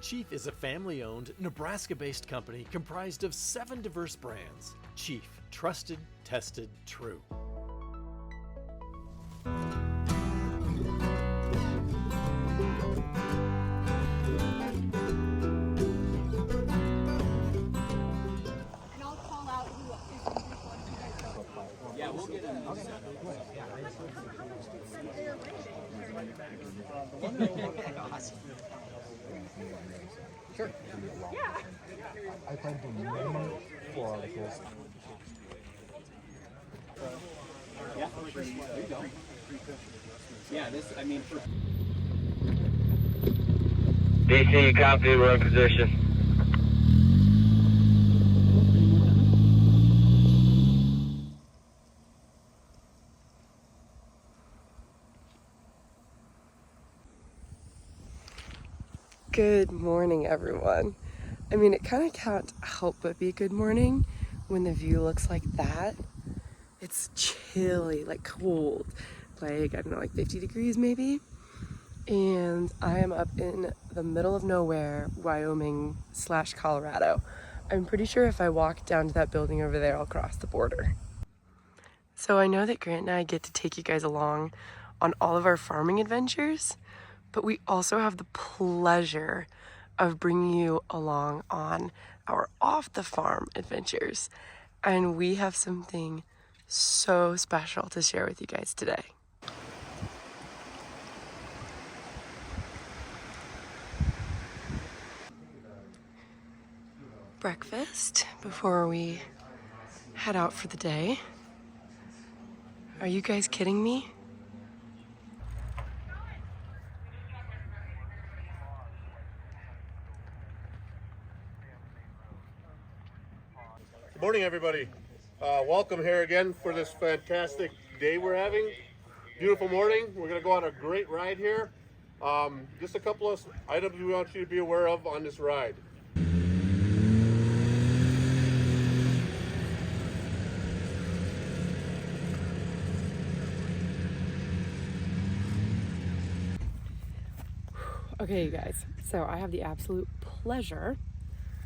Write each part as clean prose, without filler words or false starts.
Chief is a family-owned, Nebraska-based company comprised of 7 diverse brands. Chief, trusted, tested, true. Yeah, we'll get it. Sure. Yeah. I plan to name 4 articles. Yeah, there you go. Yeah, this, I mean, for... DC, copy, we're in position. Good morning, everyone. I mean, it kind of can't help but be good morning when the view looks like that. It's chilly, like cold, like, I don't know, like 50 degrees maybe. And I am up in the middle of nowhere, Wyoming / Colorado. I'm pretty sure if I walk down to that building over there, I'll cross the border. So I know that Grant and I get to take you guys along on all of our farming adventures, but we also have the pleasure of bringing you along on our off-the-farm adventures. And we have something so special to share with you guys today. Breakfast before we head out for the day. Are you guys kidding me? Good morning, everybody. Welcome here again for this fantastic day we're having. Beautiful morning. We're going to go on a great ride here. Just a couple of items we want you to be aware of on this ride. Okay, you guys, so I have the absolute pleasure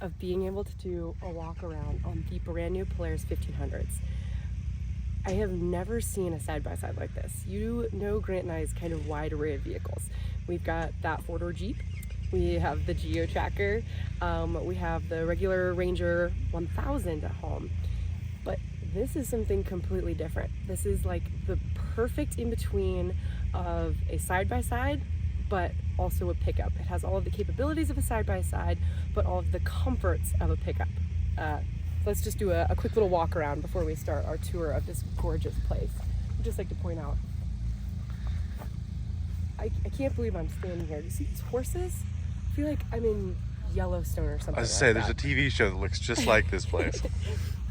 of being able to do a walk around on the brand new Polaris 1500s. I have never seen a side-by-side like this. You know Grant and I's kind of wide array of vehicles. We've got that 4-door Jeep, we have the Geo Tracker, we have the regular Ranger 1000 at home, but this is something completely different. This is like the perfect in-between of a side-by-side, but also a pickup. It has all of the capabilities of a side-by-side, but all of the comforts of a pickup. Let's just do a quick little walk around before we start our tour of this gorgeous place. I'd just like to point out, I can't believe I'm standing here. Do you see these horses? I feel like I'm in Yellowstone or something. I was saying, there's a TV show that looks just like this place.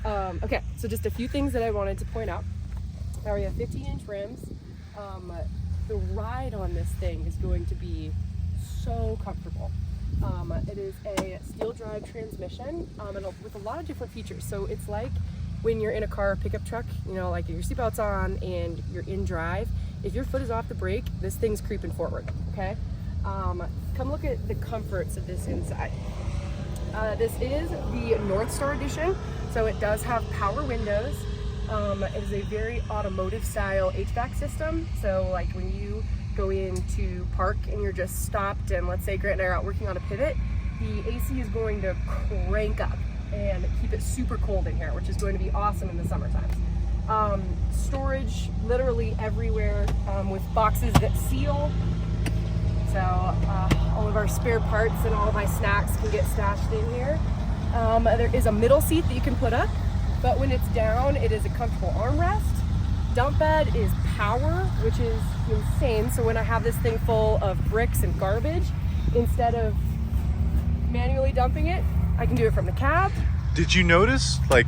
Okay, so just a few things that I wanted to point out. We have 15-inch rims. The ride on this thing is going to be so comfortable. It is a steel drive transmission and with a lot of different features. So it's like when you're in a car or pickup truck, you know, like your seatbelt's on and you're in drive. If your foot is off the brake, this thing's creeping forward, okay? Come look at the comforts of this inside. This is the North Star edition, so it does have power windows. It is a very automotive style HVAC system. So like when you go in to park and you're just stopped and let's say Grant and I are out working on a pivot, the AC is going to crank up and keep it super cold in here, which is going to be awesome in the summertime. Storage literally everywhere with boxes that seal. So all of our spare parts and all of my snacks can get stashed in here. There is a middle seat that you can put up. But when it's down, it is a comfortable armrest. Dump bed is power, which is insane. So when I have this thing full of bricks and garbage, instead of manually dumping it, I can do it from the cab. Did you notice, like,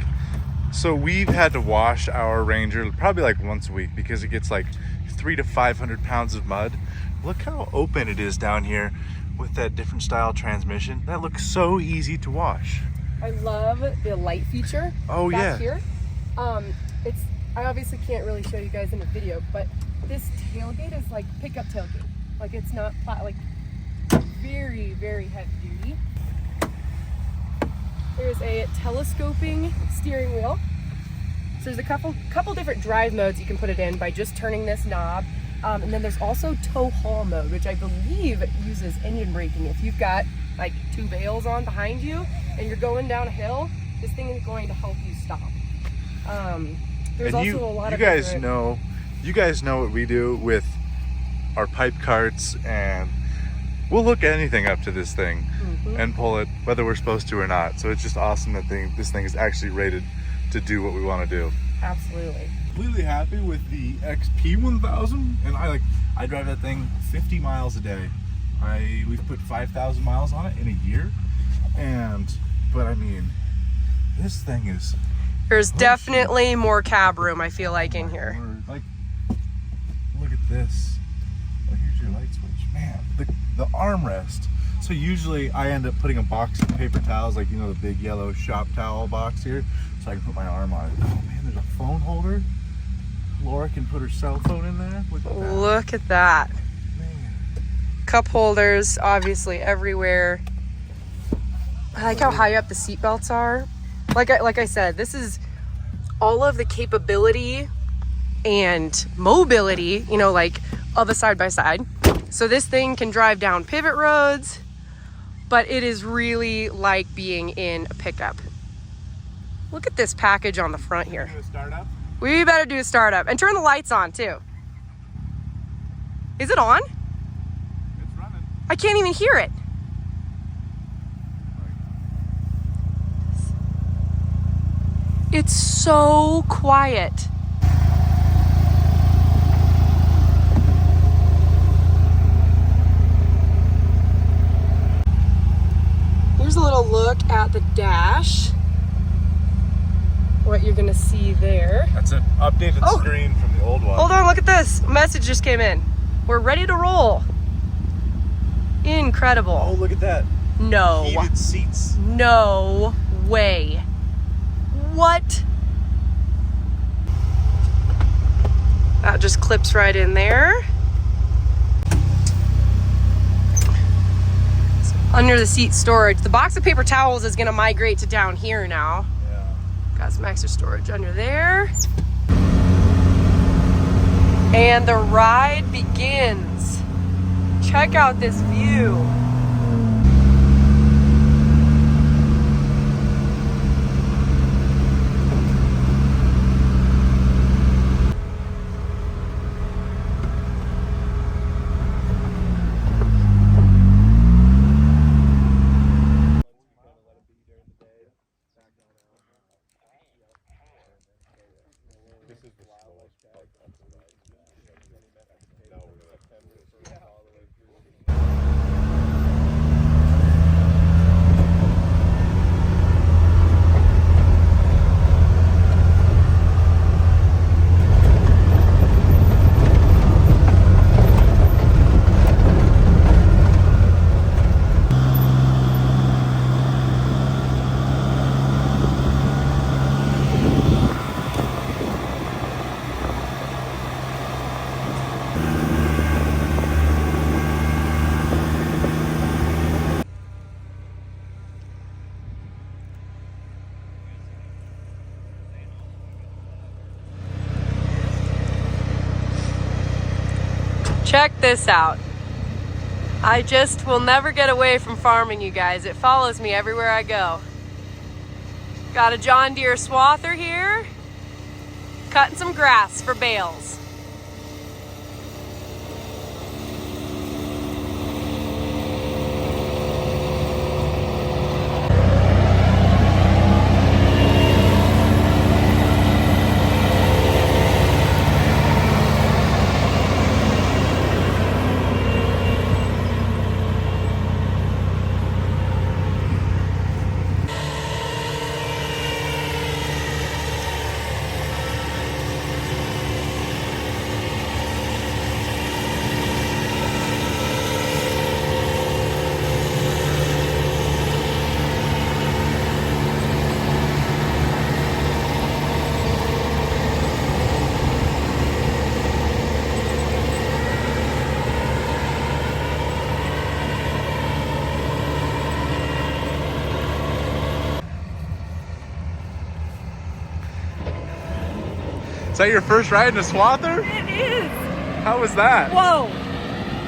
so we've had to wash our Ranger probably like once a week because it gets like 300 to 500 pounds of mud. Look how open it is down here with that different style transmission. That looks so easy to wash. I love the light feature back here. I obviously can't really show you guys in the video, but this tailgate is like pickup tailgate. Like it's not flat, like very, very heavy duty. Here's a telescoping steering wheel. So there's a couple different drive modes you can put it in by just turning this knob. And then there's also tow haul mode, which I believe uses engine braking. If you've got like 2 bales on behind you and you're going down a hill, this thing is going to help you stop. There's and also a lot of you guys know what we do with our pipe carts, and we'll hook anything up to this thing and pull it whether we're supposed to or not. So it's just awesome that this thing is actually rated to do what we want to do. Absolutely. Completely happy with the XP1000, and I drive that thing 50 miles a day. We've put 5,000 miles on it in a year, but I mean, this thing is. There's definitely more cab room, I feel like, in here. Like, look at this. Oh, here's your light switch, man. The armrest. So usually I end up putting a box of paper towels, like, you know, the big yellow shop towel box here, so I can put my arm on it. Oh man, there's a phone holder. Laura can put her cell phone in there. Look at that. Man. Cup holders, obviously everywhere. I like how high up the seat belts are. Like I said, this is all of the capability and mobility, you know, like of a side-by-side. So this thing can drive down pivot roads, but it is really like being in a pickup. Look at this package on the front here. Do a startup? We better do a startup and turn the lights on too. Is it on? It's running. I can't even hear it. It's so quiet. Here's a little look at the dash. What you're gonna see there. That's an updated screen from the old one. Hold on, look at this. A message just came in. We're ready to roll. Incredible. Oh, look at that. No. Heated seats. No way. What? That just clips right in there. Under the seat storage. The box of paper towels is gonna migrate to down here now. Yeah. Got some extra storage under there. And the ride begins. Check out this view. Check this out. I just will never get away from farming, you guys. It follows me everywhere I go. Got a John Deere swather here, cutting some grass for bales. that your first ride in a swather? It is. How was that? Whoa.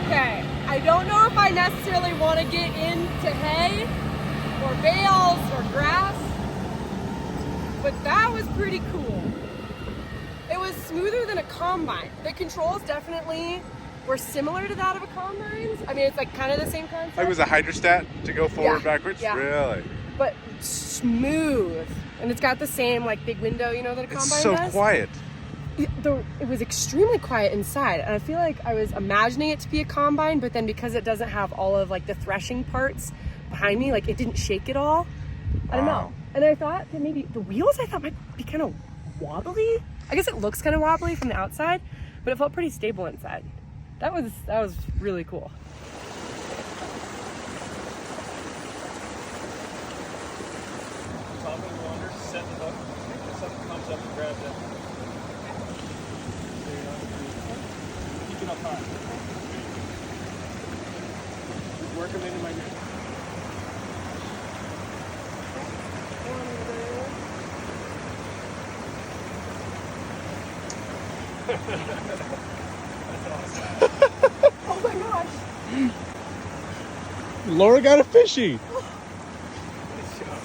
Okay. I don't know if I necessarily want to get into hay or bales or grass, but that was pretty cool. It was smoother than a combine. The controls definitely were similar to that of a combine's. I mean, it's like kind of the same concept. Like, was a hydrostat to go forward, Yeah, backwards? yeah. Really? But smooth. And it's got the same like big window, you know, that a combine It's so does. quiet. It was extremely quiet inside, and I feel like I was imagining it to be a combine, but then because it doesn't have all of like the threshing parts behind me, like it didn't shake at all. I don't know. And I thought that maybe the wheels might be kind of wobbly. I guess it looks kind of wobbly from the outside, but it felt pretty stable inside. That was really cool. Top of the water, set the hook. If something comes up and grabs it. There you go. Keep it up high. Just work them into my grip. Oh my gosh! Laura got a fishy.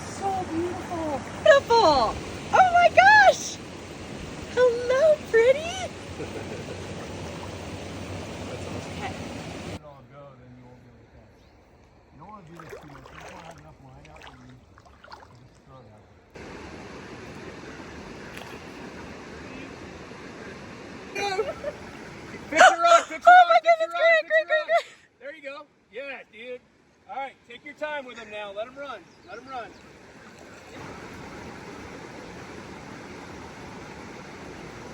So beautiful. Beautiful! Oh my gosh! Hello, pretty! Okay. It all go, then you won't be able to catch. You don't want to do this too much. You just want to have enough line out and you just throw it out. Fix your rod, fix your Oh rod, my fix goodness, your rod, great, fix your great, rod. There you go. Yeah, dude. All right, take your time with them now. Let them run. Let them run.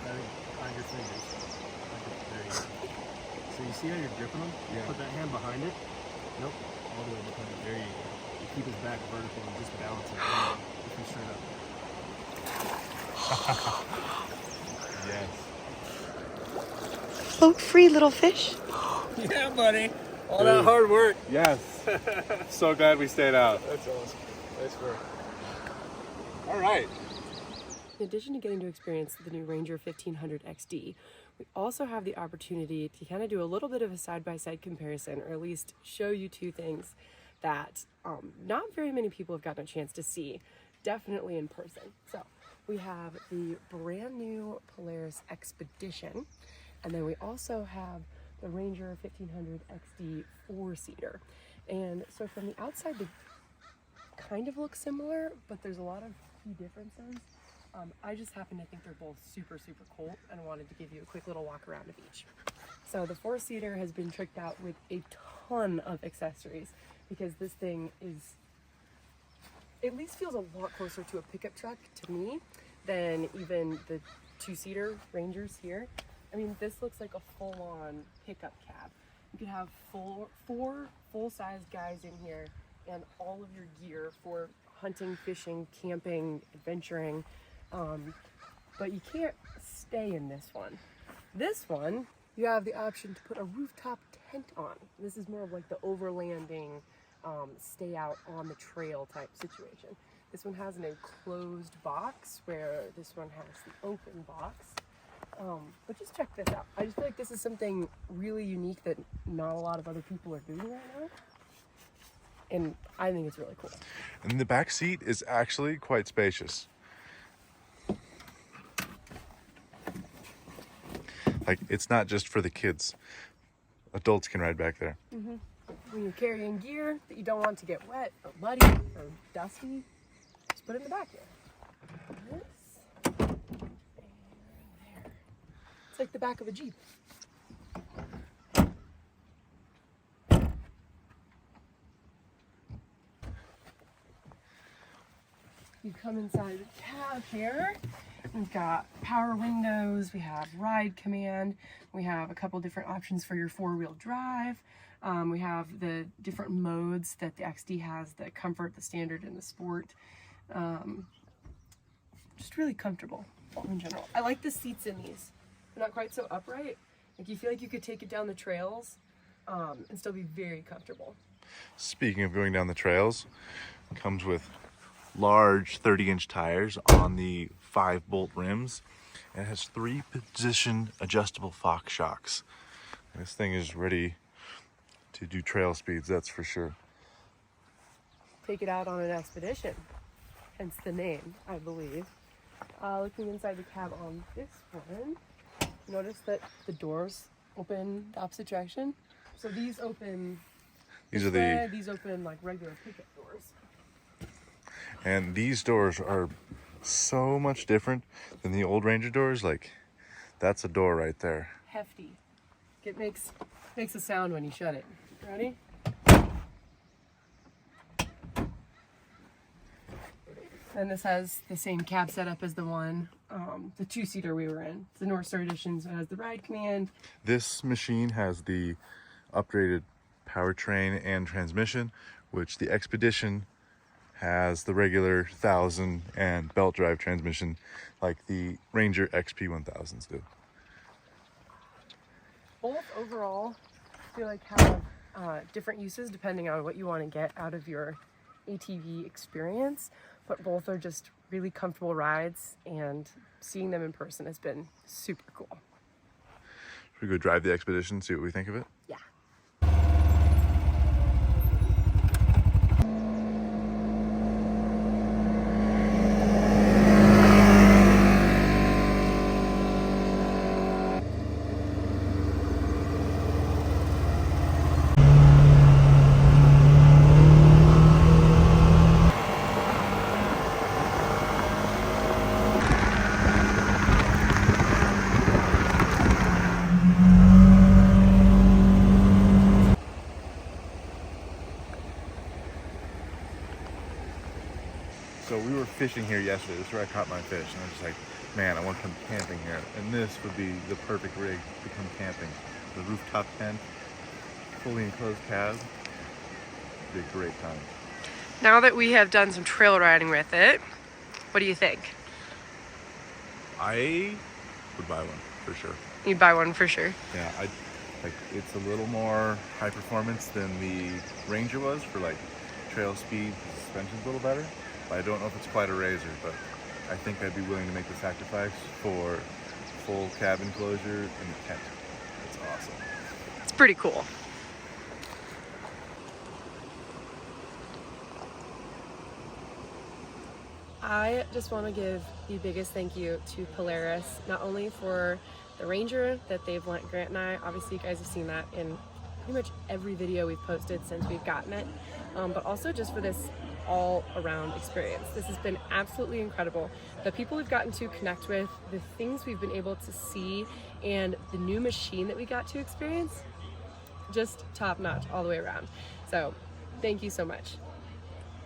Find your fingers. There you go. So you see how you're gripping them? Yeah. Put that hand behind it. Nope. All the way behind it. There you go. You keep his back vertical and just balance it. If you straight up. Yes. Float free, little fish. Yeah, buddy. All that hard work. Yes. So glad we stayed out. That's awesome. Nice work. All right. In addition to getting to experience the new Ranger 1500 XD, we also have the opportunity to kind of do a little bit of a side-by-side comparison, or at least show you two things that not very many people have gotten a chance to see, definitely in person. So we have the brand new Polaris Expedition, and then we also have the Ranger 1500 XD 4-seater. And so from the outside, they kind of look similar, but there's a lot of key differences. I just happen to think they're both super, super cool, and I wanted to give you a quick little walk around of each. So the 4-seater has been tricked out with a ton of accessories, because this thing at least feels a lot closer to a pickup truck to me than even the 2-seater Rangers here. I mean, this looks like a full-on pickup cab. You could have four full-size guys in here and all of your gear for hunting, fishing, camping, adventuring. But you can't stay in this one. This one, you have the option to put a rooftop tent on. This is more of like the overlanding, stay out on the trail type situation. This one has an enclosed box, where this one has the open box. But just check this out. I just feel like this is something really unique that not a lot of other people are doing right now. And I think it's really cool. And the back seat is actually quite spacious. Like, it's not just for the kids. Adults can ride back there. Mm-hmm. When you're carrying gear that you don't want to get wet or muddy or dusty, just put it in the back here. This, and there. It's like the back of a Jeep. You come inside the cab here. We've got power windows, we have ride command, we have a couple different options for your 4-wheel drive. We have the different modes that the XD has, the comfort, the standard, and the sport. Just really comfortable in general. I like the seats in these. They're not quite so upright. Like, you feel like you could take it down the trails and still be very comfortable. Speaking of going down the trails, it comes with large 30-inch tires on the 5-bolt rims, It has 3-position adjustable Fox shocks. This thing is ready to do trail speeds, that's for sure. Take it out on an expedition, hence the name, I believe. Looking inside the cab on this one, notice that the doors open the opposite direction. So these open. These open like regular pickup doors. And these doors are so much different than the old Ranger doors. Like, that's a door right there. Hefty. It makes a sound when you shut it. Ready? And this has the same cab setup as the one, the 2-seater we were in. It's the North Star Edition, so it has the ride command. This machine has the upgraded powertrain and transmission, which the Expedition has the regular 1000 and belt drive transmission like the Ranger XP1000s do. Both overall feel like have different uses depending on what you want to get out of your ATV experience, but both are just really comfortable rides, and seeing them in person has been super cool. Should we go drive the Expedition, see what we think of it? Yeah. So we were fishing here yesterday. This is where I caught my fish, and I was just like, man, I want to come camping here. And this would be the perfect rig to come camping. The rooftop tent, fully enclosed cab. It'd be a great time. Now that we have done some trail riding with it, what do you think? I would buy one for sure. You'd buy one for sure. Yeah, it's a little more high performance than the Ranger was for like trail speed. The suspension's a little better. I don't know if it's quite a razor, but I think I'd be willing to make the sacrifice for full cab enclosure and the tent. It's awesome. It's pretty cool. I just want to give the biggest thank you to Polaris, not only for the Ranger that they've lent Grant and I. Obviously, you guys have seen that in pretty much every video we've posted since we've gotten it, but also just for this all-around experience. This has been absolutely incredible. The people we've gotten to connect with, the things we've been able to see, and the new machine that we got to experience, just top-notch all the way around. So thank you so much.